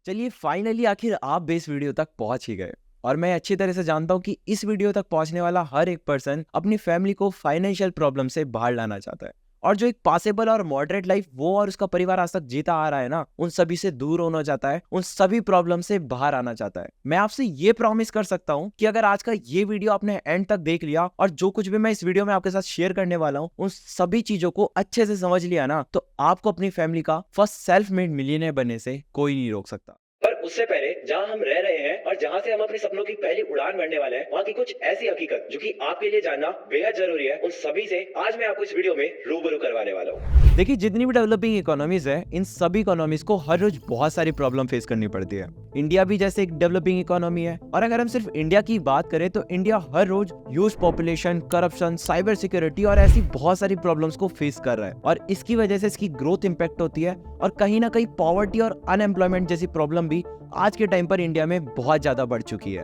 चलिए फाइनली आखिर आप भी इस वीडियो तक पहुंच ही गए। और मैं अच्छी तरह से जानता हूं कि इस वीडियो तक पहुंचने वाला हर एक पर्सन अपनी फैमिली को फाइनेंशियल प्रॉब्लम से बाहर लाना चाहता है, और जो एक पॉसिबल और मॉडरेट लाइफ वो और उसका परिवार आज तक जीता आ रहा है ना, उन सभी से दूर होना चाहता है, उन सभी प्रॉब्लम से बाहर आना चाहता है। मैं आपसे ये प्रॉमिस कर सकता हूं कि अगर आज का ये वीडियो आपने एंड तक देख लिया और जो कुछ भी मैं इस वीडियो में आपके साथ शेयर करने वाला हूं उन सभी चीजों को अच्छे से समझ लिया ना, तो आपको अपनी फैमिली का फर्स्ट सेल्फ मेड मिलियनेयर बनने से कोई नहीं रोक सकता। पर उससे पहले जहां हम रह रहे हैं और जहां से हम अपने सपनों की पहली उड़ान भरने वाले हैं, वहां की कुछ ऐसी हकीकत जो कि आपके लिए जानना बेहद जरूरी है, उन सभी से आज मैं आपको इस वीडियो में रूबरू करवाने वाला हूं। देखिए, जितनी भी डेवलपिंग इकोनॉमीज है, इन सभी इकोनॉमीज को हर रोज बहुत सारी प्रॉब्लम फेस करनी पड़ती है। इंडिया भी जैसे एक डेवलपिंग इकोनॉमी है, और अगर हम सिर्फ इंडिया की बात करें तो इंडिया हर रोज huge population, corruption, cyber security और ऐसी बहुत सारी प्रॉब्लम्स को फेस कर रहा है, और इसकी वजह से इसकी ग्रोथ इंपैक्ट होती है, और कहीं ना कहीं पॉवर्टी और अनएम्प्लॉयमेंट जैसी प्रॉब्लम भी आज के टाइम पर इंडिया में बहुत ज्यादा बढ़ चुकी है।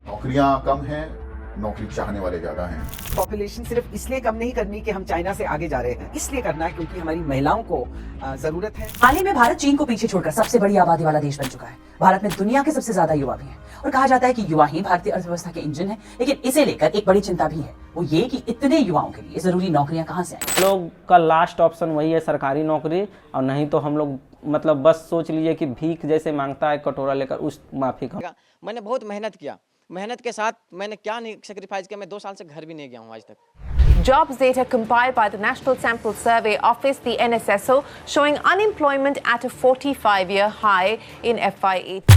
नौकरियां कम हैं, नौकरी चाहने वाले ज्यादा हैं। पॉपुलेशन सिर्फ इसलिए कम नहीं करनी कि हम चाइना से आगे जा रहे हैं, इसलिए करना है क्योंकि हमारी महिलाओं को जरूरत है। हाल ही में भारत चीन को पीछे छोड़कर सबसे बड़ी आबादी वाला देश बन चुका है। भारत में दुनिया के सबसे ज्यादा युवा भी हैं, और कहा जाता है कि युवा ही भारतीय अर्थव्यवस्था के इंजन है। लेकिन इसे लेकर एक बड़ी चिंता भी है, वो ये कि इतने युवाओं के लिए जरूरी नौकरियां कहां से आएंगी। लोग का लास्ट ऑप्शन वही है, सरकारी नौकरी, और नहीं तो हम लोग मतलब बस सोच लीजिए कि भीख जैसे मांगता है कटोरा लेकर, उस माफी का। मैंने बहुत मेहनत किया, मेहनत के साथ मैंने क्या नहीं सेक्रीफाइस किया। मैं 2 साल से घर भी नहीं गया हूँ आज तक। Jobs data compiled by the National Sample Survey Office, the NSSO, showing unemployment at a 45-year high in FY18.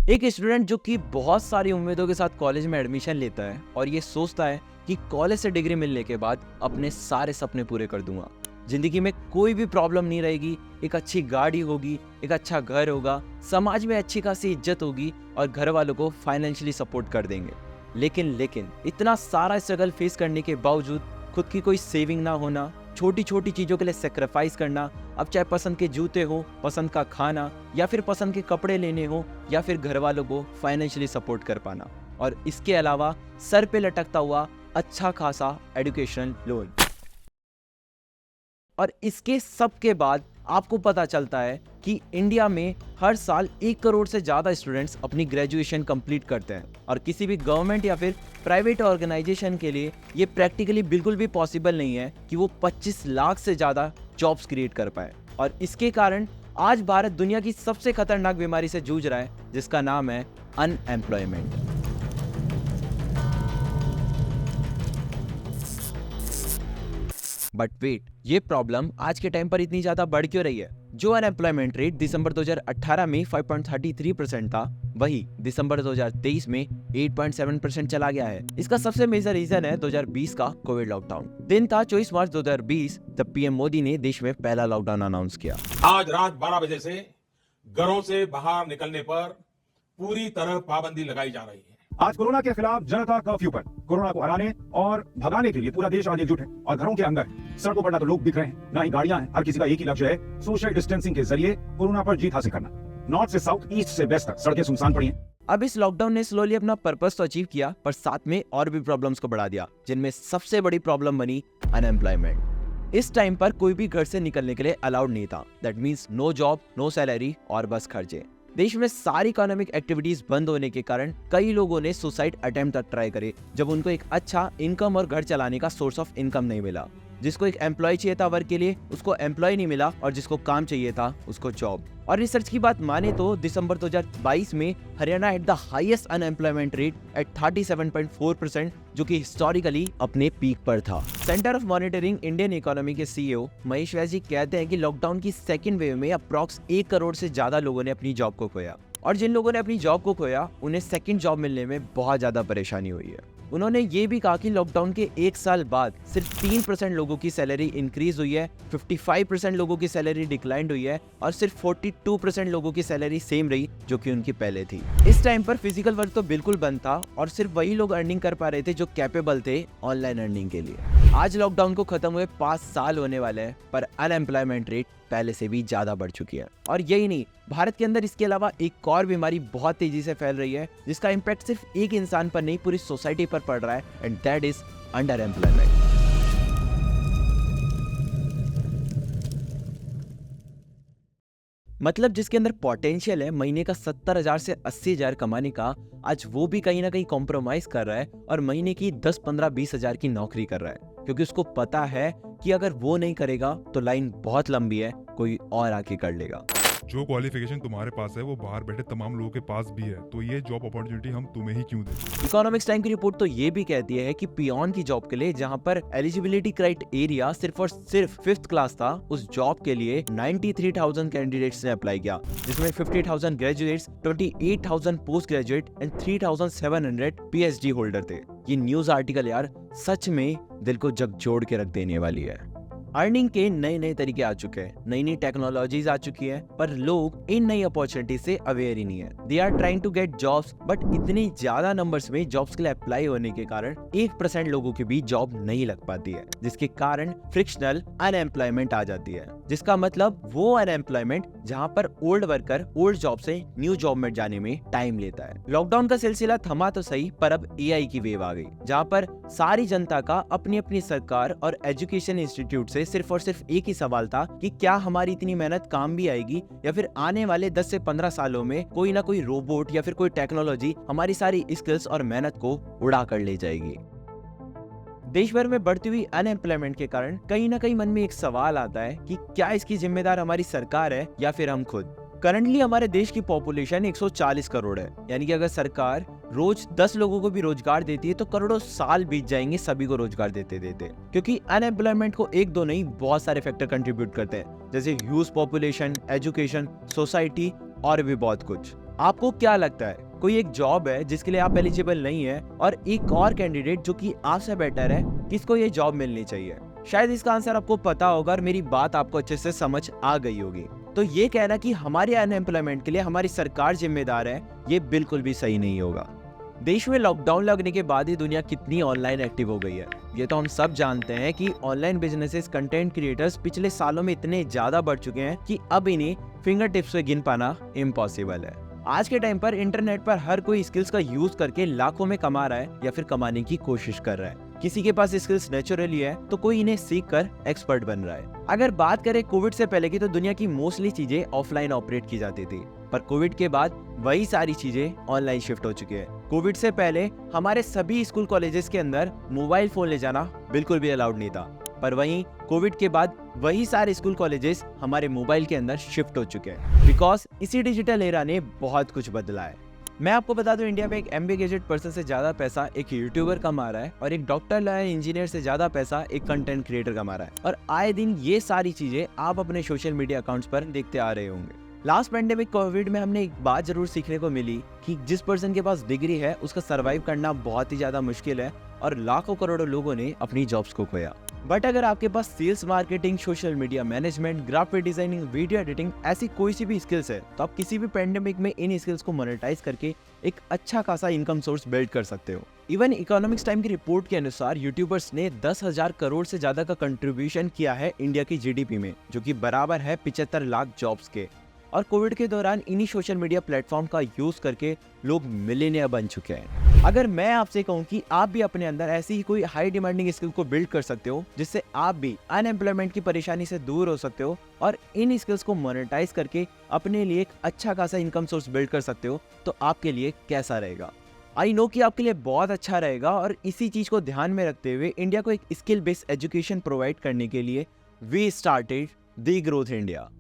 एक स्टूडेंट जो कि बहुत सारी उम्मीदों के साथ कॉलेज में एडमिशन लेता है और ये सोचता है कि कॉलेज से डिग्री मिलने के बाद अपने सारे सपने पूरे कर दूंगा, जिंदगी में कोई भी प्रॉब्लम नहीं रहेगी, एक अच्छी गाड़ी होगी, एक अच्छा घर होगा, समाज में अच्छी खासी इज्जत होगी और घर वालों को फाइनेंशियली सपोर्ट कर देंगे। लेकिन इतना सारा स्ट्रगल फेस करने के बावजूद खुद की कोई सेविंग ना होना, छोटी छोटी चीजों के लिए सेक्रीफाइस करना, अब चाहे पसंद के जूते हो, पसंद का खाना, या फिर पसंद के कपड़े लेने हो, या फिर घर वालों को फाइनेंशियली सपोर्ट कर पाना, और इसके अलावा सर पे लटकता हुआ अच्छा खासा एजुकेशन लोन। और इसके सब के बाद आपको पता चलता है कि इंडिया में हर साल 1 करोड़ से ज़्यादा स्टूडेंट्स अपनी ग्रेजुएशन कंप्लीट करते हैं, और किसी भी गवर्नमेंट या फिर प्राइवेट ऑर्गेनाइजेशन के लिए ये प्रैक्टिकली बिल्कुल भी पॉसिबल नहीं है कि वो 25 लाख से ज़्यादा जॉब्स क्रिएट कर पाए। और इसके कारण आज भारत दुनिया की सबसे खतरनाक बीमारी से जूझ रहा है, जिसका नाम है अनएम्प्लॉयमेंट। बट वेट, ये प्रॉब्लम आज के टाइम पर इतनी ज्यादा बढ़ क्यों रही है? जो अनएम्प्लॉयमेंट रेट दिसंबर 2018 में 5.33% था, वही दिसंबर 2023 में 8.7% चला गया है। इसका सबसे मेजर रीजन है 2020 का कोविड लॉकडाउन। दिन था 24 मार्च 2020, तब पीएम मोदी ने देश में पहला लॉकडाउन अनाउंस किया। आज रात 12 बजे से घरों से बाहर निकलने पर पूरी तरह पाबंदी लगाई जा रही है। आज कोरोना के खिलाफ जनता कर्फ्यू पर कोरोना को हराने और भगाने के लिए पूरा देश आज एकजुट है, और घरों के अंदर सड़कों पर ना तो लोग दिख रहे हैं, ना ही गाड़ियां हैं। हर किसी का एक ही लक्ष्य है, सोशल डिस्टेंसिंग के जरिए कोरोना पर जीत हासिल करना। नॉर्थ से साउथ, ईस्ट से वेस्ट तक सड़कें सुनसान पड़ी हैं। अब इस लॉकडाउन ने स्लोली अपना पर्पस तो अचीव किया, पर साथ में और भी प्रॉब्लम्स को बढ़ा दिया, जिनमें सबसे बड़ी प्रॉब्लम बनी अनएम्प्लॉयमेंट। इस टाइम पर कोई भी घर से निकलने के लिए अलाउड नहीं था। That means no job, no salary और बस खर्चे। देश में सारी इकोनॉमिक एक्टिविटीज बंद होने के कारण कई लोगों ने सुसाइड अटेम्प्ट तक ट्राई करे, जब उनको एक अच्छा इनकम और घर चलाने का सोर्स ऑफ इनकम नहीं मिला। जिसको एक एम्प्लॉय चाहिए था वर्क के लिए, उसको एम्प्लॉय नहीं मिला, और जिसको काम चाहिए था उसको जॉब। और रिसर्च की बात माने तो दिसंबर 2022 में Haryana at the highest unemployment rate at 37.4%, जो कि हिस्टोरिकली अपने पीक पर था। Centre of monitoring Indian economy के सीईओ महेश व्यास जी कहते हैं कि लॉकडाउन की सेकेंड वेव में अप्रॉक्स 1 करोड़ से ज्यादा लोगों ने अपनी जॉब को खोया, और जिन लोगों ने अपनी जॉब को खोया उन्हें सेकंड जॉब मिलने में बहुत ज्यादा परेशानी हुई है। उन्होंने ये भी कहा कि लॉकडाउन के 1 साल बाद सिर्फ 3% लोगों की सैलरी इंक्रीज हुई है, 55% लोगों की सैलरी डिक्लाइंड हुई है, और सिर्फ 42% लोगों की सैलरी सेम रही जो कि उनकी पहले थी। इस टाइम पर फिजिकल वर्क तो बिल्कुल बंद था, और सिर्फ वही लोग अर्निंग कर पा रहे थे जो कैपेबल थे ऑनलाइन अर्निंग के लिए। आज लॉकडाउन को खत्म हुए 5 साल होने वाले हैं, पर अनएम्प्लॉयमेंट रेट पहले से भी ज्यादा बढ़ चुकी है। और यही नहीं, भारत के अंदर इसके अलावा एक और बीमारी बहुत तेजी से फैल रही है, जिसका इम्पैक्ट सिर्फ एक इंसान पर नहीं पूरी सोसाइटी पर पड़ रहा है, and that is under employment. मतलब जिसके अंदर पोटेंशियल है महीने का 70,000 से 80,000 कमाने का, आज वो भी कहीं ना कहीं कॉम्प्रोमाइज कर रहा है और महीने की 10, 15, 20,000 की नौकरी कर रहा है, क्योंकि उसको पता है कि अगर वो नहीं करेगा तो लाइन बहुत लंबी है, कोई और आके कर लेगा। जो क्वालिफिकेशन तुम्हारे पास है वो बाहर बैठे तमाम लोगों के पास भी है, तो ये जॉब अपॉर्चुनिटी हम तुम्हें ही क्यों दें। इकोनॉमिक्स टाइम की रिपोर्ट तो ये भी कहती है कि पियोन की जॉब के लिए जहां पर एलिजिबिलिटी क्राइटेरिया सिर्फ और सिर्फ 5th क्लास था, उस जॉब के लिए 93,000 कैंडिडेट्स ने अप्लाई किया, जिसमें 50,000 graduates, 28,000 post graduate and 3,700 PhD holder थे। ये न्यूज आर्टिकल यार सच में दिल को झकझोर के रख देने वाली है। अर्निंग के नए नए तरीके आ चुके हैं, नई नई टेक्नोलॉजीज आ चुकी है, पर लोग इन नई अपॉर्चुनिटी से अवेयर ही नहीं है। They are trying to get jobs, but इतनी ज्यादा नंबर्स में जॉब्स के लिए अप्लाई होने के कारण 1% लोगों की भी जॉब नहीं लग पाती है, जिसके कारण फ्रिक्शनल अनएम्प्लॉयमेंट आ जाती है, जिसका मतलब वो अनएम्प्लॉयमेंट जहां पर ओल्ड वर्कर ओल्ड जॉब से न्यू जॉब में जाने में टाइम लेता है। लॉकडाउन का सिलसिला थमा तो सही, पर अब AI की वेव आ गई, जहां पर सारी जनता का अपनी अपनी सरकार और एजुकेशन इंस्टीट्यूट से सिर्फ और सिर्फ एक ही सवाल था कि क्या हमारी इतनी मेहनत काम भी आएगी, या फिर आने वाले 10 से 15 सालों में कोई ना कोई रोबोट या फिर कोई टेक्नोलॉजी हमारी सारी स्किल्स और मेहनत को उड़ा कर ले जाएगी। देश भर में बढ़ती हुई अनएम्प्लॉयमेंट के कारण कहीं ना कहीं मन में एक सवाल आता है कि क्या इसकी जिम्मेदार हमारी सरकार है या फिर हम खुद। करंटली हमारे देश की पॉपुलेशन 140 करोड़ है, यानी कि अगर सरकार रोज 10 लोगों को भी रोजगार देती है तो करोड़ों साल बीत जाएंगे सभी को रोजगार देते देते, क्योंकि अनएम्प्लॉयमेंट को एक दो नहीं बहुत सारे फैक्टर कंट्रीब्यूट करते हैं, जैसे ह्यूज पॉपुलेशन, एजुकेशन, सोसाइटी और भी बहुत कुछ। आपको क्या लगता है कोई एक जॉब है जिसके लिए आप एलिजिबल नहीं है और एक और कैंडिडेट जो कि आपसे बेटर है, किसको ये जॉब मिलनी चाहिए? शायद इसका आंसर आपको पता होगा और मेरी बात आपको अच्छे से समझ आ गई होगी। तो ये कहना कि हमारे अनएम्प्लॉयमेंट के लिए हमारी सरकार जिम्मेदार है, ये बिल्कुल भी सही नहीं होगा। देश में लॉकडाउन लगने के बाद ही दुनिया कितनी ऑनलाइन एक्टिव हो गई है, ये तो हम सब जानते हैं कि ऑनलाइन बिजनेसेस, कंटेंट क्रिएटर्स पिछले सालों में इतने ज्यादा बढ़ चुके हैं कि अब इन्हें फिंगर टिप्स पे गिन पाना इम्पॉसिबल है। आज के टाइम पर इंटरनेट पर हर कोई स्किल्स का यूज करके लाखों में कमा रहा है या फिर कमाने की कोशिश कर रहा है। किसी के पास स्किल्स नेचुरली है तो कोई इन्हें सीख कर एक्सपर्ट बन रहा है। अगर बात करें कोविड से पहले की, तो दुनिया की मोस्टली चीजें ऑफलाइन ऑपरेट की जाती थी, पर कोविड के बाद वही सारी चीजें ऑनलाइन शिफ्ट हो चुकी है। कोविड से पहले हमारे सभी स्कूल कॉलेजेस के अंदर मोबाइल फोन ले जाना बिल्कुल भी अलाउड नहीं था, पर वहीं कोविड के बाद वही सारे स्कूल कॉलेजेस हमारे मोबाइल के अंदर शिफ्ट हो चुके हैं, बिकॉज इसी डिजिटल एरा ने बहुत कुछ बदला है। मैं आपको बता दूं, इंडिया में एक MBA ग्रेजुएट पर्सन से ज्यादा पैसा एक यूट्यूबर कमा रहा है और एक डॉक्टर या इंजीनियर से ज्यादा पैसा एक कंटेंट क्रिएटर कमा रहा है, और आए दिन ये सारी चीजें आप अपने सोशल मीडिया अकाउंट्स पर देखते आ रहे होंगे। लास्ट पैंडेमिक कोविड में हमने एक बात जरूर सीखने को मिली कि जिस पर्सन के पास डिग्री है उसका सर्वाइव करना बहुत ही ज्यादा मुश्किल है, और लाखों करोड़ों लोगों ने अपनी जॉब्स को खोया। बट अगर आपके पास sales, marketing, social media management, graphic designing, video editing ऐसी कोई सी भी स्किल्स है, तो आप किसी भी पैंडेमिक में इन स्किल्स को मोनेटाइज करके एक अच्छा खासा इनकम सोर्स बिल्ड कर सकते हो। इवन इकोनॉमिक्स टाइम की रिपोर्ट के अनुसार यूट्यूबर्स ने 10,000 करोड़ से ज्यादा का कंट्रीब्यूशन किया है इंडिया की GDP में, जो कि बराबर है 75 लाख जॉब्स के। और कोविड के दौरान इन्हीं सोशल मीडिया प्लेटफॉर्म का यूज करके लोग मिलियनियर बन चुके हैं। अगर मैं आपसे कहूं कि आप भी अपने अंदर ऐसी ही कोई हाई डिमांडिंग स्किल को बिल्ड कर सकते हो, जिससे आप भी अनएम्प्लॉयमेंट की परेशानी से दूर हो सकते हो और इन स्किल्स को मोनेटाइज करके अपने लिए एक अच्छा खासा इनकम सोर्स बिल्ड कर सकते हो, तो आपके लिए कैसा रहेगा? आई नो कि आपके लिए बहुत अच्छा रहेगा, और इसी चीज को ध्यान में रखते हुए इंडिया को एक स्किल बेस्ड एजुकेशन प्रोवाइड करने के लिए we started the growth India.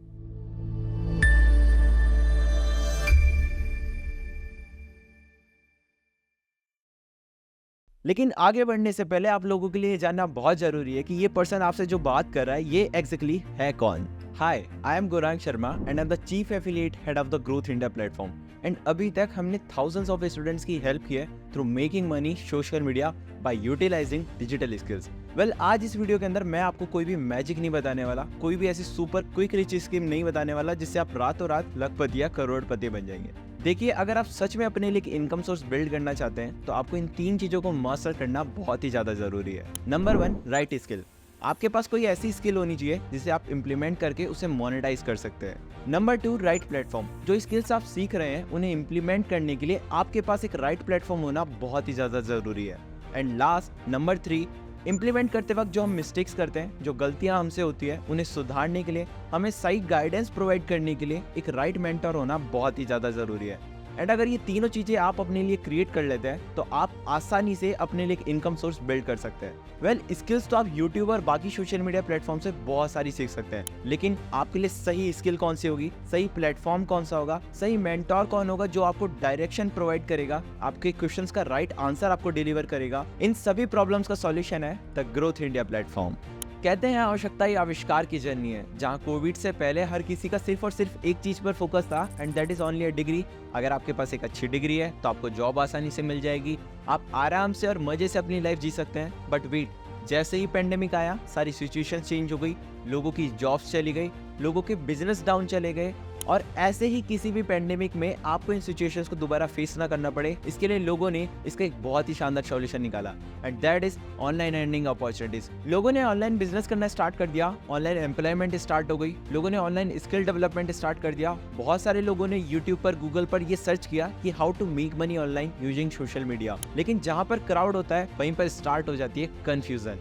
लेकिन आगे बढ़ने से पहले आप लोगों के लिए जानना बहुत जरूरी है कि ये पर्सन आपसे जो बात कर रहा है ये एग्जैक्टली है कौन। Hi, I am Gaurang Sharma and I am the chief affiliate head of the growth India platform, एंड अभी तक हमने थाउजेंड्स ऑफ स्टूडेंट्स की हेल्प की है through making money social media by utilising digital skills. Well, आज इस वीडियो के अंदर मैं आपको कोई भी मैजिक नहीं बताने वाला, कोई भी ऐसी सुपर क्विक रिच स्कीम नहीं बताने वाला जिससे आप रातों रात लखपति या करोड़पति बन जाएंगे। देखिए, अगर आप सच में अपने लिए एक इनकम सोर्स बिल्ड करना चाहते हैं तो आपको इन 3 चीजों को मास्टर करना बहुत ही ज्यादा जरूरी है। Number 1, right skill. आपके पास कोई ऐसी स्किल होनी चाहिए जिसे आप इम्प्लीमेंट करके उसे मोनेटाइज कर सकते हैं। Number 2, right platform. जो स्किल्स आप सीख रहे हैं उन्हें इम्प्लीमेंट करने के लिए आपके पास एक राइट प्लेटफॉर्म होना बहुत ही ज्यादा जरूरी है। एंड लास्ट, नंबर 3, इम्प्लीमेंट करते वक्त जो हम मिस्टेक्स करते हैं, जो गलतियां हमसे होती है, उन्हें सुधारने के लिए हमें सही गाइडेंस प्रोवाइड करने के लिए एक राइट मेंटर होना बहुत ही ज़्यादा ज़रूरी है। एंड अगर ये तीनों चीज़ें आप अपने लिए क्रिएट कर लेते हैं तो आप आसानी से अपने लिए एक इनकम सोर्स बिल्ड कर सकते हैं। स्किल्स तो आप यूट्यूब और बाकी सोशल मीडिया प्लेटफॉर्म से बहुत सारी सीख सकते हैं, लेकिन आपके लिए सही स्किल कौन सी होगी, सही प्लेटफॉर्म कौन सा होगा, सही मेंटोर कौन होगा जो आपको डायरेक्शन प्रोवाइड करेगा, आपके क्वेश्चंस का राइट आंसर आपको डिलीवर करेगा, इन सभी प्रॉब्लम्स का सॉल्यूशन है द ग्रोथ इंडिया प्लेटफॉर्म। कहते हैं आवश्यकता ही आविष्कार की जर्नी है, जहां कोविड से पहले हर किसी का सिर्फ और सिर्फ एक चीज पर फोकस था, and that is only a degree. अगर आपके पास एक अच्छी डिग्री है तो आपको जॉब आसानी से मिल जाएगी, आप आराम से और मजे से अपनी लाइफ जी सकते हैं। बट वेट, जैसे ही पेंडेमिक आया सारी सिचुएशन चेंज हो गई, लोगों की जॉब्स चली गई, लोगों के बिजनेस डाउन चले गए, और ऐसे ही किसी भी पेंडेमिक में आपको इन सिचुएशंस को दोबारा फेस ना करना पड़े, इसके लिए लोगों ने इसका एक बहुत ही शानदार सॉल्यूशन निकाला, and that is online earning opportunities. लोगों ने ऑनलाइन बिजनेस करना स्टार्ट कर दिया, ऑनलाइन एम्प्लॉयमेंट स्टार्ट हो गई, लोगों ने ऑनलाइन स्किल डेवलपमेंट स्टार्ट कर दिया। बहुत सारे लोगों ने यूट्यूब पर, गूगल पर ये सर्च किया कि how to make money online using social media, लेकिन जहाँ पर क्राउड होता है वहीं पर स्टार्ट हो जाती है कंफ्यूजन।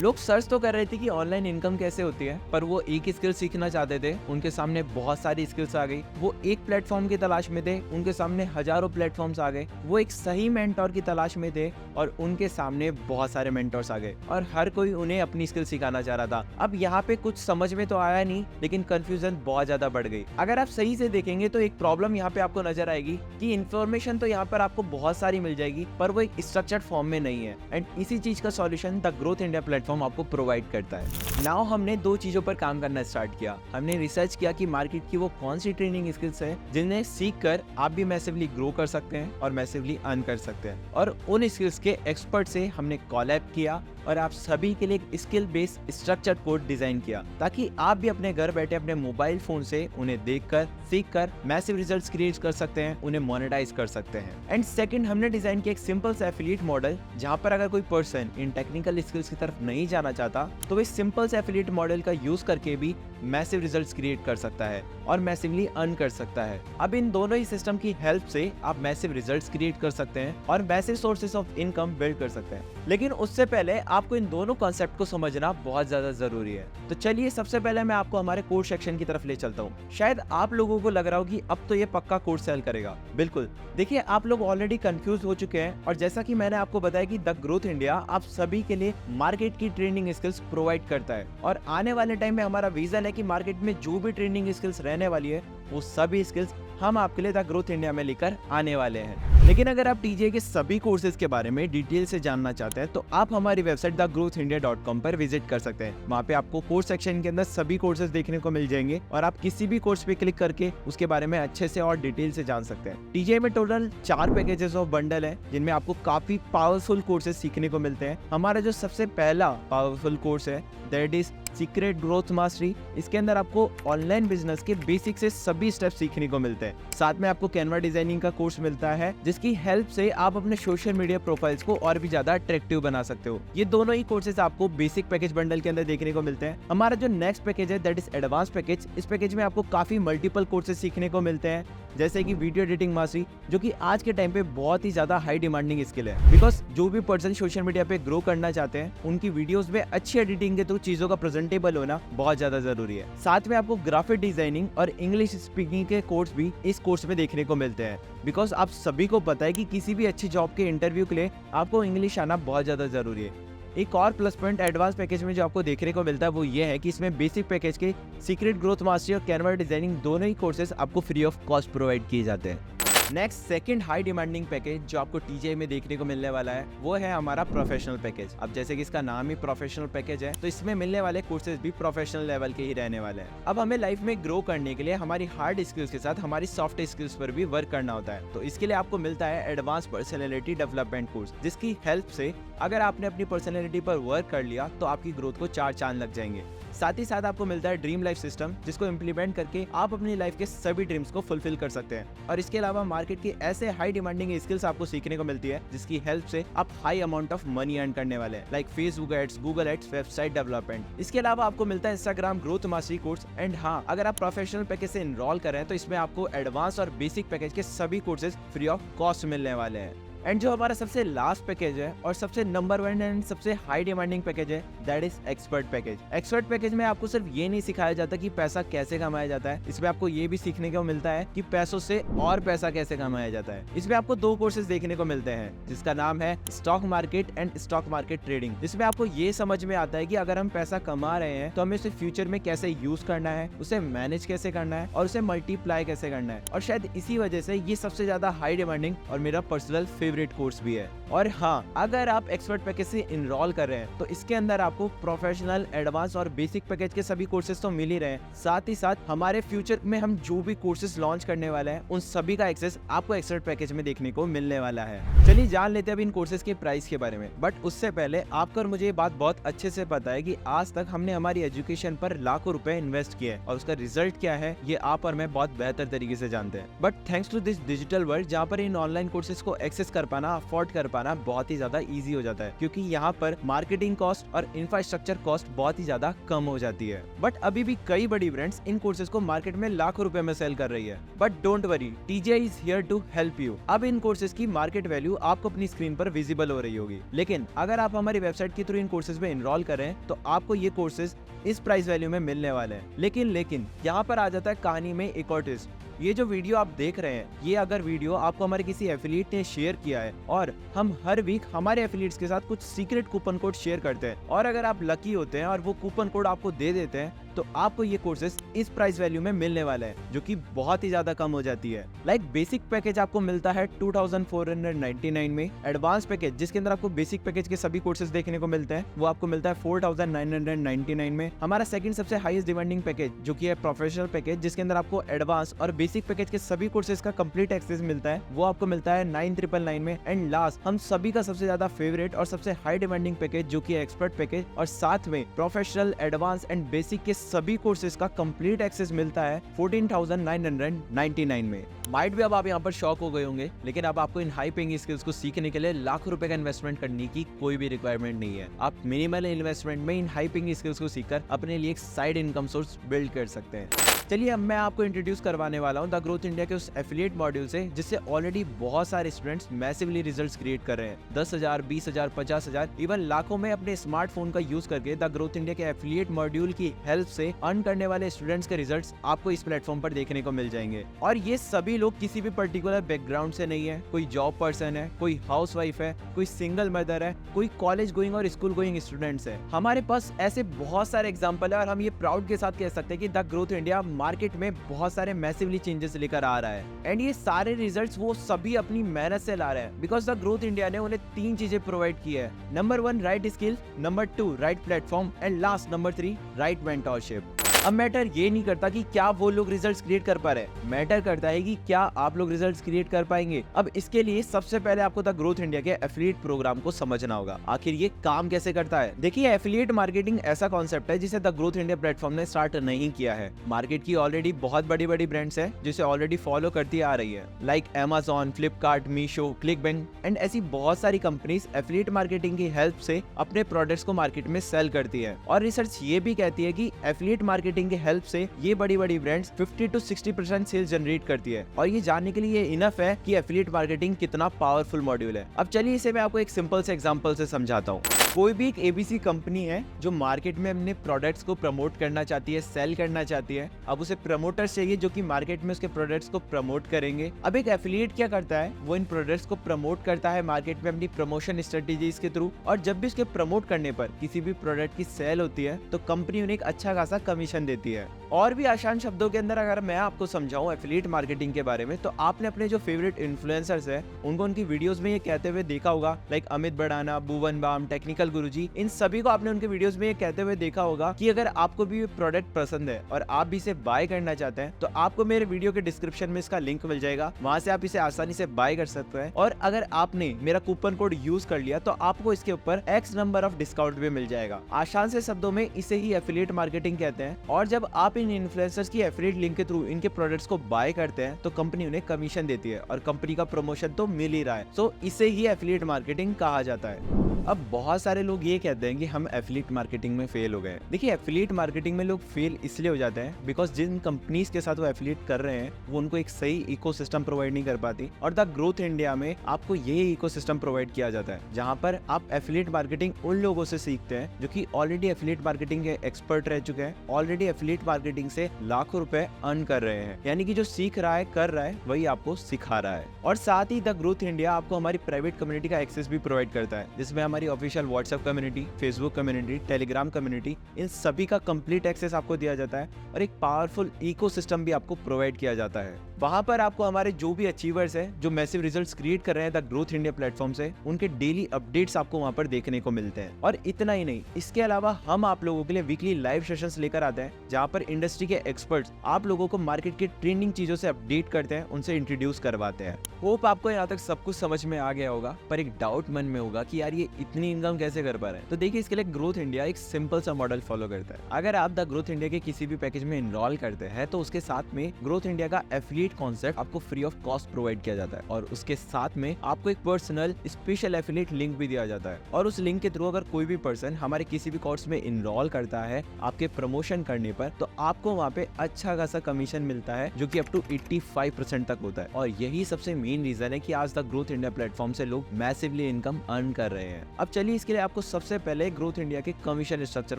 लोग सर्च तो कर रहे थे कि ऑनलाइन इनकम कैसे होती है, पर वो एक ही स्किल सीखना चाहते थे, उनके सामने बहुत सारी स्किल्स आ गई। वो एक प्लेटफॉर्म की तलाश में थे, उनके सामने हजारों प्लेटफॉर्म्स आ गए। वो एक सही मेंटोर की तलाश में थे और उनके सामने बहुत सारे मेंटोर्स आ गए, और हर कोई उन्हें अपनी स्किल सिखाना चाह रहा था। अब यहाँ पे कुछ समझ में तो आया नहीं, लेकिन कंफ्यूजन बहुत ज्यादा बढ़ गई। अगर आप सही से देखेंगे तो एक प्रॉब्लम यहाँ पे आपको नजर आएगी कि इन्फॉर्मेशन तो यहाँ पर आपको बहुत सारी मिल जाएगी, पर वो एक स्ट्रक्चर्ड फॉर्म में नहीं है, एंड इसी चीज का solution the growth India platform आपको प्रोवाइड करता है। नाउ हमने दो चीजों पर काम करना स्टार्ट किया। हमने रिसर्च किया कि मार्केट की वो कौन सी ट्रेनिंग स्किल्स है जिन्हें सीख कर आप भी मैसिवली ग्रो कर सकते हैं और मैसिवली अर्न कर सकते हैं, और उन स्किल्स के एक्सपर्ट से हमने कोलैब किया और आप सभी के लिए एक skill based structured code design किया, ताकि आप भी अपने घर बैठे अपने मोबाइल फोन से उन्हें देखकर, सीखकर मैसिव रिजल्ट्स क्रिएट कर सकते हैं, उन्हें मोनेटाइज कर सकते हैं। एंड सेकंड, हमने डिजाइन किया एक सिंपल सा एफिलिएट मॉडल, जहां पर अगर कोई पर्सन इन टेक्निकल स्किल्स की तरफ नहीं जाना चाहता तो इस सिंपल से एफिलिएट मॉडल का यूज करके भी मैसिव रिजल्ट्स क्रिएट कर सकता है और मैसिवली अर्न कर सकता है। अब इन दोनों ही सिस्टम की हेल्प से आप मैसिव रिजल्ट्स क्रिएट कर सकते हैं और massive sources of income build कर सकते हैं। लेकिन उससे पहले आपको इन दोनों कॉन्सेप्ट को समझना बहुत ज्यादा जरूरी है। तो चलिए सबसे पहले मैं आपको हमारे कोर्स सेक्शन की तरफ ले चलता हूँ। शायद आप लोगों को लग रहा हो कि अब तो ये पक्का कोर्स सेल करेगा। बिल्कुल, देखिए आप लोग ऑलरेडी कंफ्यूज हो चुके हैं, और जैसा कि मैंने आपको बताया कि द ग्रोथ इंडिया आप सभी के लिए मार्केट की ट्रेनिंग स्किल्स प्रोवाइड करता है, और आने वाले टाइम में हमारा विजन है कि मार्केट में जो भी ट्रेनिंग स्किल्स रहने वाली है वो सभी स्किल्स हम आपके लिए द ग्रोथ इंडिया में लेकर आने वाले हैं। लेकिन अगर आप टीजे के सभी कोर्सेज के बारे में डिटेल से जानना चाहते हैं तो आप हमारी वेबसाइट thegrowthindia.com पर विजिट कर सकते हैं। वहाँ पे आपको कोर्स सेक्शन के अंदर सभी कोर्सेज देखने को मिल जाएंगे, और आप किसी भी कोर्स पे क्लिक करके उसके बारे में अच्छे से और डिटेल से जान सकते हैं। टीजे में टोटल 4 पैकेजेस ऑफ बंडल है, जिनमें आपको काफी पावरफुल कोर्सेज सीखने को मिलते हैं। हमारा जो सबसे पहला पावरफुल कोर्स है that is secret growth mastery. इसके अंदर आपको ऑनलाइन बिजनेस के बेसिक से सभी स्टेप्स सीखने को मिलते हैं। साथ में आपको कैनवा डिजाइनिंग का कोर्स मिलता है, जिसकी हेल्प से आप अपने सोशल मीडिया प्रोफाइल्स को और भी ज्यादा अट्रैक्टिव बना सकते हो। ये दोनों ही कोर्सेज आपको बेसिक पैकेज बंडल के अंदर देखने को मिलते हैं। हमारा जो नेक्स्ट पैकेज है दैट इज एडवांस पैकेज। इस पैकेज में आपको काफी मल्टीपल कोर्सेज सीखने को मिलते हैं, जैसे कि वीडियो एडिटिंग मास्टरी, जो कि आज के टाइम पे बहुत ही ज्यादा हाई डिमांडिंग स्किल है, बिकॉज जो भी पर्सन सोशल मीडिया पे ग्रो करना चाहते हैं उनकी वीडियोस में अच्छी एडिटिंग के थ्रू चीजों का प्रेजेंटेबल होना बहुत ज्यादा जरूरी है। साथ में आपको ग्राफिक डिजाइनिंग और इंग्लिश स्पीकिंग के कोर्स भी इस कोर्स में देखने को मिलते हैं, बिकॉज आप सभी को पता है कि किसी भी अच्छी जॉब के इंटरव्यू के लिए आपको इंग्लिश आना बहुत ज्यादा जरूरी है। एक और प्लस पॉइंट एडवांस पैकेज में जो आपको देखने को मिलता है वो ये है कि इसमें बेसिक पैकेज के सीक्रेट ग्रोथ मास्टरी और कैनवा डिजाइनिंग दोनों ही कोर्सेज आपको फ्री ऑफ कॉस्ट प्रोवाइड किए जाते हैं। Next second high demanding package जो आपको टीजे में देखने को मिलने वाला है वो है हमारा प्रोफेशनल पैकेज। अब जैसे कि इसका नाम ही प्रोफेशनल पैकेज है, तो इसमें मिलने वाले कोर्सेज भी प्रोफेशनल लेवल के ही रहने वाले हैं। अब हमें लाइफ में ग्रो करने के लिए हमारी हार्ड स्किल्स के साथ हमारी सॉफ्ट स्किल्स पर भी वर्क करना होता है। तो इसके लिए आपको मिलता है एडवांस पर्सनैलिटी डेवलपमेंट कोर्स, जिसकी हेल्प से अगर आपने अपनी पर्सनैलिटी पर वर्क कर लिया तो आपकी ग्रोथ को 4 चांद लग जाएंगे। साथ ही साथ आपको मिलता है ड्रीम लाइफ सिस्टम, जिसको इम्प्लीमेंट करके आप अपनी लाइफ के सभी ड्रीम्स को फुलफिल कर सकते हैं। और इसके अलावा मार्केट के ऐसे हाई डिमांडिंग स्किल्स आपको सीखने को मिलती है जिसकी हेल्प से आप high amount of money earn करने वाले हैं, like Facebook ads, Google ads, website development. इसके अलावा आपको मिलता है Instagram growth mastery course. And हाँ, अगर आप प्रोफेशनल पैकेज से एनरोल करें तो इसमें आपको एडवांस और बेसिक पैकेज के सभी कोर्सेज फ्री ऑफ कॉस्ट मिलने वाले हैं। एंड जो हमारा सबसे लास्ट पैकेज है और सबसे नंबर 1 एंड सबसे हाई डिमांडिंग पैकेज है, that is expert package. Expert package में आपको सिर्फ ये नहीं सिखाया जाता कि पैसा कैसे कमाया जाता है, इसमें आपको ये भी सीखने को मिलता है कि पैसों से और पैसा कैसे कमाया जाता है। इसमें आपको 2 कोर्सेज देखने को मिलते हैं, जिसका नाम है stock market and stock market trading. इसमें आपको ये समझ में आता है कि अगर हम पैसा कमा रहे हैं तो हमें उसे फ्यूचर में कैसे यूज करना है, उसे मैनेज कैसे करना है और उसे मल्टीप्लाई कैसे करना है। और शायद इसी वजह से ये सबसे ज्यादा हाई डिमांडिंग और मेरा पर्सनल फेवरेट कोर्स भी है। और हाँ, अगर आप एक्सपर्ट पैकेज से इनरोल कर रहे हैं तो इसके अंदर आपको प्रोफेशनल, एडवांस और बेसिक पैकेज के सभी कोर्सेज तो मिल ही रहे हैं, साथ ही साथ हमारे फ्यूचर में हम जो भी कोर्सेज लॉन्च करने वाले हैं उन सभी का एक्सेस आपको एक्सपर्ट पैकेज में देखने को मिलने वाला है। चलिए जान लेते हैं अब इन कोर्सेज के प्राइस के बारे में। बट उससे पहले आपको और मुझे ये बात बहुत अच्छे से पता है कि आज तक हमने हमारी एजुकेशन पर लाखों रुपए इन्वेस्ट किए और उसका रिजल्ट क्या है ये आप और मैं बहुत बेहतर तरीके से जानते हैं। But thanks to this digital world, जहाँ पर इन ऑनलाइन कोर्सेज को एक्सेस कर पाना, अफोर्ड कर पाना बहुत ही ज्यादा इजी हो जाता है, क्योंकि यहाँ पर मार्केटिंग कॉस्ट और इंफ्रास्ट्रक्चर कॉस्ट बहुत ही ज्यादा कम हो जाती है। बट अभी भी कई बड़ी ब्रांड्स इन कोर्सेज को मार्केट में लाखों रुपए में सेल कर रही है। But don't worry, TGI is here to help you. अब इन कोर्सेज की मार्केट वैल्यू आपको अपनी स्क्रीन पर विजिबल हो रही होगी, लेकिन अगर आप हमारी वेबसाइट के थ्रू इन कोर्सेज में इनरोल करें तो आपको ये कोर्सेज इस प्राइस वैल्यू में मिलने वाले हैं। लेकिन यहाँ पर आ जाता है कहानी में एक और ट्विस्ट। ये जो वीडियो आप देख रहे हैं, ये अगर वीडियो आपको हमारे किसी एफिलिएट ने शेयर किया है और हम हर वीक हमारे एफिलिएट्स के साथ कुछ सीक्रेट कूपन कोड शेयर करते हैं, और अगर आप लकी होते हैं और वो कूपन कोड आपको दे देते हैं तो आपको ये कोर्सेज इस प्राइस वैल्यू में मिलने वाला है, जो कि बहुत ही ज्यादा कम हो जाती है। लाइक बेसिक पैकेज आपको मिलता है 2499 में, एडवांस पैकेज जिसके अंदर आपको बेसिक पैकेज के सभी कोर्सेज देखने को मिलते हैं वो आपको मिलता है 4999 में। हमारा सेकंड सबसे हाईएस्ट डिमांडिंग पैकेज जो कि है प्रोफेशनल पैकेज, जिसके अंदर आपको एडवांस और बेसिक पैकेज के सभी कोर्सेज का कंप्लीट एक्सेस मिलता है, वो आपको मिलता है 9999 में। एंड लास्ट, हम सभी का सबसे ज्यादा फेवरेट और सबसे हाई डिमांडिंग पैकेज जो कि है एक्सपर्ट पैकेज, और साथ में प्रोफेशनल, एडवांस एंड बेसिक के सभी कोर्सेज का कंप्लीट एक्सेस मिलता है 14,999 में। माइट भी अब आप यहाँ पर शॉक हो गए होंगे, लेकिन अब आपको इन हाई पेइंग स्किल्स को सीखने के लिए लाखों रुपए का इन्वेस्टमेंट करने की कोई भी रिक्वायरमेंट नहीं है। आप मिनिमल इन्वेस्टमेंट में इन हाई पेइंग स्किल्स को सीखकर अपने लिए एक साइड इनकम सोर्स बिल्ड कर सकते हैं। चलिए अब मैं आपको इंट्रोड्यूस करवाने वाला हूँ द ग्रोथ इंडिया के उस एफिलिएट मॉड्यूल से, जिससे ऑलरेडी बहुत सारे स्टूडेंट्स मैसिवली रिजल्ट्स क्रिएट कर रहे हैं। 10,000, 20,000, 50,000, इवन लाखों में अपने स्मार्टफोन का यूज करके द ग्रोथ इंडिया के एफिलिएट मॉड्यूल की हेल्प से अर्न करने वाले स्टूडेंट्स के रिजल्ट्स आपको इस प्लेटफॉर्म पर देखने को मिल जाएंगे। और ये सभी लोग किसी भी पर्टिकुलर बैकग्राउंड से नहीं है। कोई जॉब पर्सन है, कोई हाउसवाइफ है, कोई सिंगल मदर है, कोई कॉलेज गोइंग और स्कूल गोइंग स्टूडेंट्स है। हमारे पास ऐसे बहुत सारे एग्जाम्पल है और हम ये प्राउड के साथ कह सकते हैं कि द ग्रोथ इंडिया मार्केट में बहुत सारे मैसिवली चेंजेस लेकर आ रहा है। एंड ये सारे रिजल्ट्स वो सभी अपनी मेहनत से ला रहे हैं, बिकॉज द ग्रोथ इंडिया ने उन्हें 3 चीजें प्रोवाइड की है। Number 1 right skill, number 2 right platform and last number 3 right mentorship. अब मैटर ये नहीं करता कि क्या वो लोग रिजल्ट्स क्रिएट कर पा रहे हैं, मैटर करता है कि क्या आप लोग रिजल्ट्स क्रिएट कर पाएंगे। अब इसके लिए सबसे पहले आपको द ग्रोथ इंडिया के एफिलिएट प्रोग्राम को समझना होगा, आखिर ये काम कैसे करता है। देखिए, एफिलिएट मार्केटिंग ऐसा कॉन्सेप्ट है जिसे द ग्रोथ इंडिया प्लेटफॉर्म ने स्टार्ट नहीं किया है। मार्केट की ऑलरेडी बहुत बड़ी बड़ी ब्रांड्स है जिसे ऑलरेडी फॉलो करती आ रही है, like Amazon, Flipkart, Meesho, ClickBank and ऐसी बहुत सारी कंपनीज एफिलिएट मार्केटिंग की हेल्प से अपने प्रोडक्ट्स को मार्केट में सेल करती है। और रिसर्च ये भी कहती है कि एफिलिएट मार्केटिंग की हेल्प से ये बड़ी बड़ी ब्रांड्स 50 to 60% सेल्स जनरेट करती है। और ये जानने के लिए इनफ है कि एफिलिएट मार्केटिंग कितना पावरफुल मॉड्यूल है। अब चलिए इसे मैं आपको एक सिंपल से एग्जांपल से समझाता हूँ। कोई भी एक ABC कंपनी है जो मार्केट में अपने प्रोडक्ट्स को प्रमोट करना चाहती है, सेल करना चाहती है। अब उसे प्रमोटर्स चाहिए जो कि मार्केट में उसके प्रोडक्ट्स को प्रमोट करेंगे। अब एक एफिलिएट क्या करता है, वो इन प्रोडक्ट्स को प्रमोट करता है मार्केट में अपनी प्रमोशन स्ट्रेटेजीज के थ्रू, और जब भी उसके प्रमोट करने पर किसी भी प्रोडक्ट की सेल होती है तो कंपनी उन्हें एक अच्छा खासा कमीशन देती है। और भी आसान शब्दों के अंदर अगर मैं आपको समझाऊं एफिलिएट मार्केटिंग के बारे में, तो आपने अपने जो फेवरेट इन्फ्लुएंसर्स है उनको उनकी वीडियोस में ये कहते हुए देखा होगा, लाइक अमित बड़ाना, भुवन बाम, टेक्निकल गुरुजी, इन सभी को आपने उनके वीडियोस में ये कहते हुए देखा होगा कि अगर आपको भी प्रोडक्ट पसंद है और आप भी इसे बाय करना चाहते हैं तो आपको मेरे वीडियो के डिस्क्रिप्शन में इसका लिंक मिल जाएगा, वहां से आप इसे आसानी से बाय कर सकते हैं। और अगर आपने मेरा कूपन कोड यूज कर लिया तो आपको इसके ऊपर X नंबर ऑफ डिस्काउंट भी मिल जाएगा। आसान से शब्दों में इसे ही एफिलिएट मार्केटिंग कहते हैं। और जब आप इन इन्फ्लुएंसर्स की एफिलिएट लिंक के थ्रू इनके प्रोडक्ट्स को बाय करते हैं तो कंपनी उन्हें कमीशन देती है और कंपनी का प्रमोशन तो मिल ही रहा है। सो इसे ही एफिलिएट मार्केटिंग कहा जाता है। अब बहुत सारे लोग ये कहते हैं कि हम एफिलिएट मार्केटिंग में फेल हो गए। देखिए, एफिलिएट मार्केटिंग में लोग फेल इसलिए हो जाते हैं बिकॉज जिन कंपनीज के साथ वो एफिलिएट कर रहे हैं वो उनको एक सही इकोसिस्टम प्रोवाइड नहीं कर पाती, और द ग्रोथ इंडिया में आपको यही इकोसिस्टम प्रोवाइड किया जाता है जहां पर आप एफिलिएट मार्केटिंग उन लोगों से सीखते हैं जो कि ऑलरेडी एफिलिएट मार्केटिंग के एक्सपर्ट रह चुके हैं, ऑलरेडी एफिलिएट मार्केटिंग से लाखों रुपए अर्न कर रहे हैं। यानी कि जो सीख रहा है, कर रहा है, वही आपको सिखा रहा है। और साथ ही द ग्रोथ इंडिया आपको हमारी प्राइवेट कम्युनिटी का एक्सेस भी प्रोवाइड करता है, जिसमें हमारी official WhatsApp community, Facebook community, Telegram community, इन सभी का कंप्लीट एक्सेस आपको दिया जाता है और एक पावरफुल इकोसिस्टम भी आपको प्रोवाइड किया जाता है। वहां पर आपको हमारे जो भी अचीवर्स हैं, जो मैसिव रिजल्ट्स क्रिएट कर रहे हैं द ग्रोथ इंडिया प्लेटफॉर्म से, उनके डेली अपडेट्स आपको वहां पर देखने को मिलते हैं। और इतना ही नहीं, इसके अलावा हम आप लोगों के लिए वीकली लाइव सेशंस लेकर आते हैं जहां पर इंडस्ट्री के एक्सपर्ट्स आप लोगों को मार्केट की ट्रेंडिंग चीजों से अपडेट करते हैं, उनसे इंट्रोड्यूस करवाते हैं। होप आपको यहाँ तक सब कुछ समझ में आ गया होगा, पर एक डाउट मन में होगा कि यार ये इतनी इनकम कैसे कर पा रहे हैं। तो देखिए, इसके लिए ग्रोथ इंडिया एक सिंपल सा मॉडल फॉलो करता है। अगर आप द ग्रोथ इंडिया के किसी भी पैकेज में इनरोल करते हैं तो उसके साथ में ग्रोथ इंडिया का एफिलिएट कॉन्सेप्ट आपको फ्री ऑफ कॉस्ट प्रोवाइड किया जाता है, और उसके साथ में आपको एक पर्सनल स्पेशल एफिलिएट लिंक भी दिया जाता है। और उस लिंक के थ्रू अगर कोई भी पर्सन हमारे किसी भी कोर्स में इनरोल करता है आपके प्रमोशन करने पर, तो आपको वहाँ पे अच्छा खासा कमीशन मिलता है जो कि अप टू 85% तक होता है। और यही सबसे मेन रीजन है कि आज तक ग्रोथ इंडिया प्लेटफॉर्म से लोग मैसिवली इनकम अर्न कर रहे हैं। अब चलिए, इसके लिए आपको सबसे पहले ग्रोथ इंडिया के कमीशन स्ट्रक्चर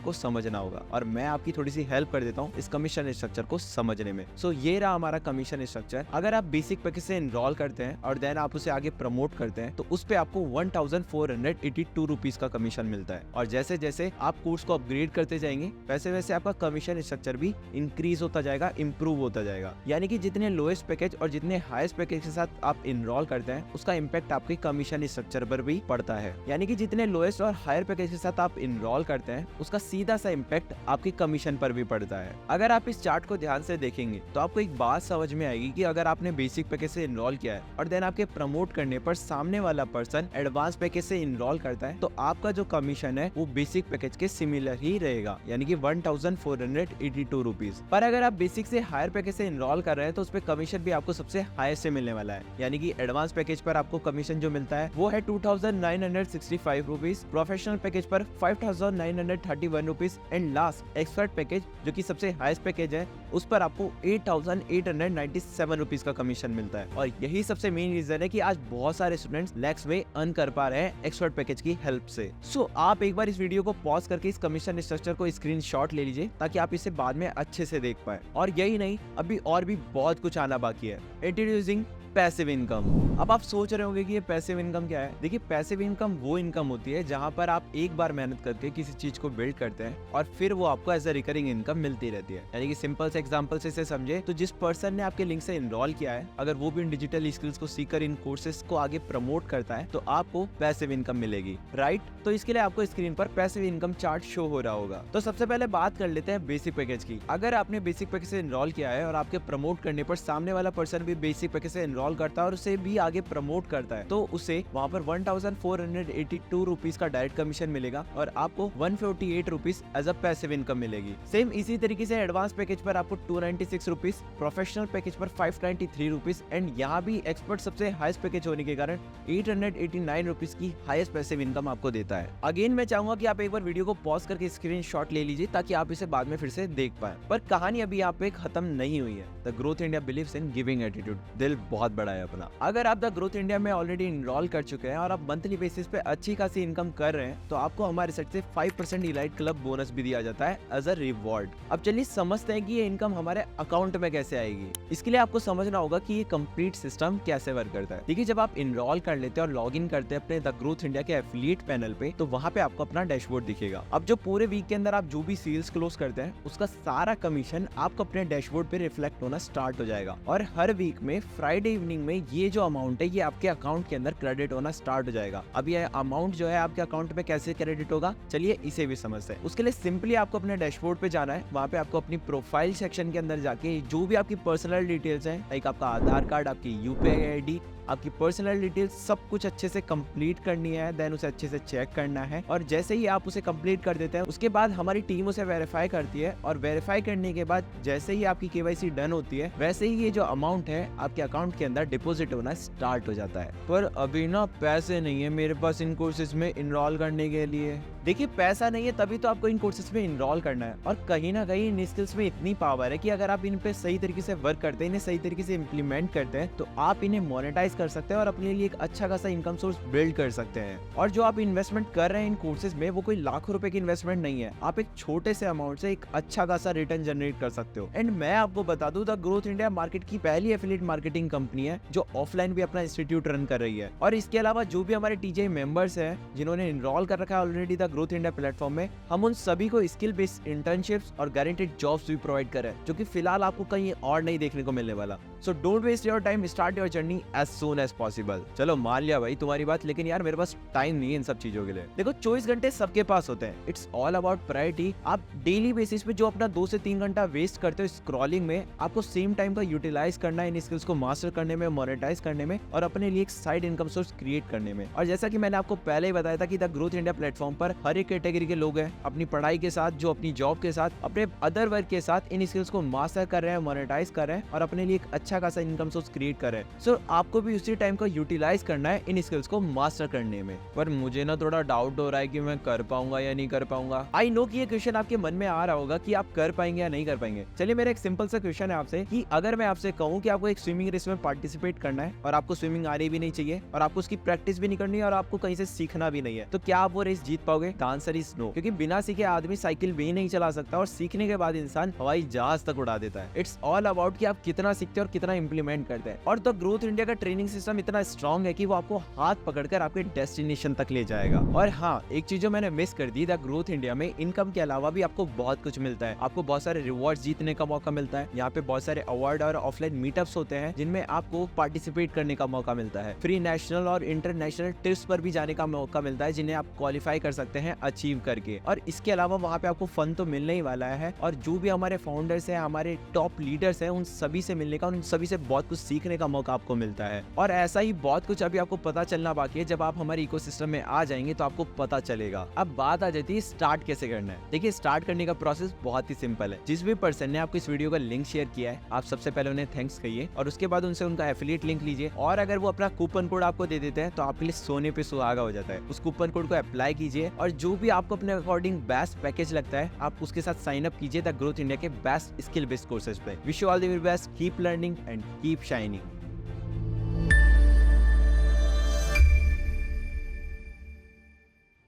को समझना होगा, और मैं आपकी थोड़ी सी हेल्प कर देता हूँ इस कमीशन स्ट्रक्चर को समझने में। सो ये रहा हमारा कमीशन स्ट्रक्चर। अगर आप बेसिक पैकेज से इनरोल करते हैं और देन आप उसे आगे प्रमोट करते हैं तो उस पे आपको 1482 रुपीज का कमीशन मिलता है। और जैसे जैसे आप कोर्स को अपग्रेड करते जाएंगे वैसे वैसे आपका कमीशन स्ट्रक्चर भी इंक्रीज होता जाएगा, इंप्रूव होता जाएगा। यानी कि जितने लोएस्ट पैकेज और जितने हाईएस्ट पैकेज के साथ आप इनरोल करते हैं उसका इम्पैक्ट आपके कमीशन स्ट्रक्चर पर भी पड़ता है। यानी कि जितने लोएस्ट और हायर पैकेज के साथ आप इनरोल करते हैं उसका सीधा सा इम्पैक्ट आपके कमीशन पर भी पड़ता है। अगर आप इस चार्ट को ध्यान से देखेंगे तो आपको एक बात समझ में आएगी कि अगर आपने बेसिक पैकेज से इनरोल किया है और देन आपके प्रमोट करने पर सामने वाला पर्सन एडवांस पैकेज से इनरोल करता है तो आपका जो कमीशन है वो बेसिक पैकेज के सिमिलर ही रहेगा, यानी कि 1482 रुपीज। पर अगर आप बेसिक से हायर पैकेज से इनरोल कर रहे हैं तो उस पे कमीशन भी आपको सबसे हाईएस्ट से मिलने वाला है। यानी कि एडवांस पैकेज पर आपको कमीशन जो मिलता है वो है 2965 रुपीज, प्रोफेशनल पैकेज पर 5931 rupees, and last expert package जो कि सबसे हाईएस्ट पैकेज है उस पर आपको 8897 रुपीज का कमीशन मिलता है। और यही सबसे मेन रीजन है कि आज बहुत सारे स्टूडेंट्स लैक्स में अर्न कर पा रहे हैं एक्सपर्ट पैकेज की हेल्प से। सो आप एक बार इस वीडियो को पॉज करके इस कमीशन स्ट्रक्चर को स्क्रीनशॉट ले लीजिए ताकि आप इसे बाद में अच्छे से देख पाए। और यही नहीं, अभी और भी बहुत कुछ आना बाकी है। Introducing passive income. अब आप सोच रहे होंगे कि ये पैसिव इनकम क्या है। देखिए, पैसिव इनकम वो इनकम होती है जहां पर आप एक बार मेहनत करके किसी चीज को बिल्ड करते हैं और फिर वो आपको एज अ रिकरिंग इनकम मिलती रहती है। यानी कि सिंपल से एग्जांपल से इसे समझे तो जिस पर्सन ने आपके लिंक से इनरोल किया है, अगर वो भी इन डिजिटल स्किल्स को सीखकर इन कोर्सेज को आगे प्रमोट करता है तो आपको पैसिव इनकम मिलेगी, राइट। तो इसके लिए आपको स्क्रीन पर पैसिव इनकम चार्ट शो हो रहा होगा। तो सबसे पहले बात कर लेते हैं बेसिक पैकेज की। अगर आपने बेसिक पैकेज से इनरोल किया है और आपके प्रमोट करने पर सामने वाला पर्सन भी बेसिक पैकेज से इनरोल करता है और उसे भी आगे प्रमोट करता है तो उसे वहाँ पर 1482 रुपीज का डायरेक्ट कमीशन मिलेगा और आपको 148 rupees as a passive income मिलेगी। सेम इसी तरीके से एडवांस पैकेज पर आपको 296 रुपीज, प्रोफेशनल पैकेज पर 593 रुपीज, एंड यहाँ भी एक्सपर्ट सबसे हाईएस्ट पैकेज होने के कारण 889 रुपीज की हाईएस्ट पैसिव इनकम आपको देता है। अगेन मैं चाहूंगा कि आप एक बार वीडियो को पॉज करके स्क्रीनशॉट ले लीजिए ताकि आप इसे बाद में फिर से देख पाए। पर कहानी अभी यहाँ पे खत्म नहीं हुई है। The growth India believes in giving attitude. दिल बहुत बड़ा है अपना। अगर आप द ग्रोथ इंडिया में ऑलरेडी इनरोल कर चुके हैं और आप मंथली बेसिस पे अच्छी खासी इनकम कर रहे हैं तो आपको हमारे साइड से 5% इलाइट क्लब बोनस भी दिया जाता है एज अ रिवॉर्ड। अब चलिए समझते हैं कि ये इनकम हमारे अकाउंट में कैसे आएगी। इसके लिए आपको समझना होगा कि ये कंप्लीट सिस्टम कैसे वर्क करता है। देखिए, जब आप इनरोल कर लेते हैं और लॉग इन करते हैं अपने द ग्रोथ इंडिया के एफिलिएट पैनल पे तो वहाँ पे आपको अपना डैशबोर्ड दिखेगा। अब जो पूरे वीक के अंदर आप जो भी सेल्स क्लोज करते हैं उसका सारा कमीशन आपको अपने डैशबोर्ड पे रिफ्लेक्ट होना स्टार्ट हो जाएगा और हर वीक में फ्राइडे इवनिंग में ये जो अमाउंट है ये आपके अकाउंट के अंदर क्रेडिट होना स्टार्ट हो जाएगा। अब ये अमाउंट जो है आपके अकाउंट में कैसे क्रेडिट होगा, चलिए इसे भी समझते हैं। उसके लिए सिंपली आपको अपने डैशबोर्ड पे जाना है। वहाँ पे आपको अपनी प्रोफाइल सेक्शन के अंदर जाके जो भी आपकी पर्सनल डिटेल्स हैं, लाइक आपका आधार कार्ड, आपकी यूपीआई आईडी, आपकी पर्सनल डिटेल्स, सब कुछ अच्छे से कंप्लीट करनी है। देन उसे अच्छे से चेक करना है और जैसे ही आप उसे कंप्लीट कर देते हैं उसके बाद हमारी टीम उसे वेरीफाई करती है और वेरीफाई करने के बाद जैसे ही आपकी केवाईसी डन होती है वैसे ही ये जो अमाउंट है आपके अकाउंट के अंदर डिपॉजिट होना स्टार्ट हो जाता है। पर अभी ना पैसे नहीं है मेरे पास इन कोर्सेज में इनरोल करने के लिए। देखिए पैसा नहीं है तभी तो आपको इन कोर्सेज में इनरोल करना है, और कहीं ना कहीं इन स्किल्स में इतनी पावर है कि अगर आप इन पे सही तरीके से वर्क करते हैं, इन्हें सही तरीके से इम्प्लीमेंट करते हैं, तो आप इन्हें मोनेटाइज कर सकते हैं और अपने लिए एक अच्छा खासा इनकम सोर्स बिल्ड कर सकते हैं। और जो आप इन्वेस्टमेंट कर रहे हैं इन कोर्सेज में वो कोई लाखों रुपए की इन्वेस्टमेंट नहीं है, आप एक छोटे से अमाउंट से एक अच्छा खासा रिटर्न जनरेट कर सकते हो। एंड मैं आपको बता दूं, द ग्रोथ इंडिया मार्केट की पहली एफिलिएट मार्केटिंग कंपनी है जो ऑफलाइन भी अपना इंस्टीट्यूट रन कर रही है। और इसके अलावा जो भी हमारे टीजे मेंबर्स हैं जिन्होंने इनरोल कर रखा है already the growth India platform में, हम उन सभी को स्किल बेस्ड इंटर्नशिप्स और गारंटेड जॉब्स भी प्रोवाइड कर रहे हैं, जो कि फिलहाल आपको कहीं और नहीं देखने को मिलने वाला। So don't waste your time, start your journey as soon as possible. चलो मान लिया भाई तुम्हारी बात, लेकिन यार मेरे पास टाइम नहीं है इन सब चीजों के लिए। देखो 24 घंटे सबके पास होते हैं, इट्स ऑल अबाउट प्रायोरिटी। आप डेली बेसिस पे जो अपना 2 से 3 घंटा वेस्ट करते हो स्क्रॉलिंग में, आपको सेम टाइम का यूटिलाइज करना है इन स्किल्स को मास्टर करने में, मोनेटाइज करने में और अपने लिए एक साइड इनकम सोर्स क्रिएट करने में। और जैसा कि मैंने आपको पहले ही बताया था कि द ग्रोथ इंडिया प्लेटफॉर्म पर हर एक कैटेगरी के लोग हैं, अपनी पढ़ाई के साथ, जो अपनी जॉब के साथ, अपने अदर वर्क के साथ इन स्किल्स को मास्टर कर रहे हैं, मोनेटाइज कर रहे हैं और अपने लिए एक अच्छा खासा इनकम सोर्स क्रिएट कर रहे हैं। सो आपको भी उसी टाइम को यूटिलाइज करना है इन स्किल्स को मास्टर करने में। पर मुझे ना थोड़ा डाउट हो रहा है कि मैं कर पाऊंगा या नहीं कर पाऊंगा। आई नो कि ये क्वेश्चन आपके मन में आ रहा होगा कि आप कर पाएंगे या नहीं कर पाएंगे। चलिए मेरा एक सिंपल सा क्वेश्चन है आपसे कि अगर मैं आपसे कहूं कि आपको एक स्विमिंग रेस में पार्टिसिपेट करना है और आपको स्विमिंग आनी भी नहीं चाहिए और आपको उसकी प्रैक्टिस भी नहीं करनी है और आपको कहीं से सीखना भी नहीं है, तो क्या आप वो रेस जीत पाओगे? द आंसर इज नो, क्योंकि बिना सीखे आदमी साइकिल भी नहीं चला सकता और सीखने के बाद इंसान हवाई जहाज तक उड़ा देता है। इट्स ऑल अबाउट कि आप कितना सीखते हैं और कितना इंप्लीमेंट करते हैं। और द ग्रोथ इंडिया का ट्रेनिंग सिस्टम इतना स्ट्रॉन्ग है कि वो आपको हाथ पकड़कर आपके डेस्टिनेशन तक ले जाएगा। और हाँ, एक चीज जो मैंने मिस कर दी, द ग्रोथ इंडिया में इनकम के अलावा भी आपको बहुत कुछ मिलता है। आपको बहुत सारे रिवॉर्ड जीतने का मौका मिलता है, यहाँ पे बहुत सारे अवार्ड और ऑफलाइन मीटअप्स होते हैं जिनमें आपको पार्टिसिपेट करने का मौका मिलता है। फ्री नेशनल और इंटरनेशनल ट्रिप्स पर भी जाने का मौका मिलता है जिन्हें आप क्वालिफाई कर सकते हैं अचीव करके। और इसके अलावा वहाँ पे आपको फन तो मिलने ही वाला है, और जो भी हमारे फाउंडर्स हैं, हमारे टॉप लीडर्स हैं, उन सभी से मिलने का, उन सभी से बहुत कुछ सीखने का मौका आपको मिलता है। और ऐसा ही बहुत कुछ अभी आपको पता चलना बाकी है। जब आप हमारे इकोसिस्टम में आ जाएंगे तो आपको पता चलेगा। अब बात आ जाती है स्टार्ट कैसे करना है। देखिए स्टार्ट करने का प्रोसेस बहुत ही सिंपल है। जिस भी पर्सन ने आपको इस वीडियो का लिंक शेयर किया है, आप सबसे पहले उन्हें थैंक्स कहिए और उसके बाद उनसे उनका एफिलिएट लिंक लीजिए, और अगर वो अपना कूपन कोड आपको दे देते हैं तो आपके लिए सोने पे सुहागा हो जाता है। उस कूपन कोड को अप्लाई कीजिए और जो भी आपको अपने अकॉर्डिंग बेस्ट पैकेज लगता है आप उसके साथ साइन अप कीजिए द ग्रोथ इंडिया के बेस्ट स्किल बेस्ड कोर्सेज पे। Wish you all the very best, keep learning and keep shining.